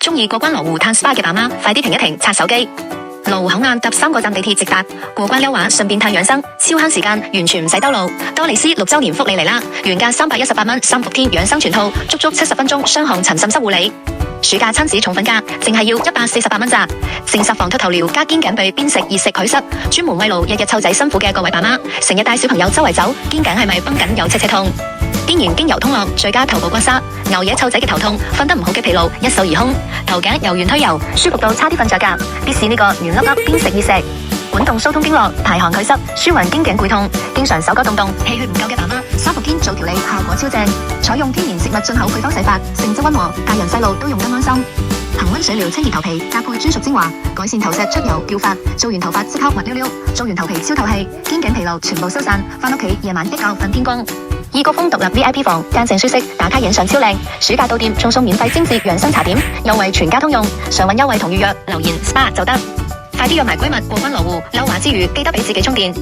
中意過關羅湖嘆 SPA 嘅爸媽，快啲停一停，刷手機。羅湖口岸搭3個站地鐵直達，過關優華，順便嘆養生，超慳時間，完全唔使兜路。多利斯6周年福利嚟啦，原價318蚊3伏天養生全套，足足70分鐘雙項陳滲濕護理。暑假親子重粉價，淨係要148蚊咋。誠實防脫頭療加肩頸臂邊食熱食祛濕，專門慰勞日日湊仔辛苦嘅各位爸媽，成日帶小朋友周圍走，肩頸係咪繃緊有赤痛？天然經由通絡，最佳頭部刮痧，熬夜湊仔嘅頭痛，瞓得唔好嘅疲勞一掃而空，頭頸由圓推油，舒服到差啲瞓着覺。必試呢個圓粒粒邊食熱食，滾動疏通經絡，排寒祛濕，舒緩肩頸背痛，經常手腳凍凍，氣血唔夠嘅爸媽，3伏天做調理效果超正，採用天然食物進口配方洗髮，性質溫和，大人細路都用得安心。恒溫水療清熱頭皮，搭配專屬精華，改善頭石出油掉髮，做完頭髮即刻滑溜溜，做完頭皮超透氣，肩頸疲勞全部消散，返屋企夜晚一覺瞓天光。異國風獨立 VIP 房，乾淨舒適，打卡影相超靚。暑假到店仲送免費精緻養生茶點，優惠全家通用。上揾優惠同預約，留言 SPA 就得。快啲約埋閨蜜過關羅湖，溜華之餘記得俾自己充電。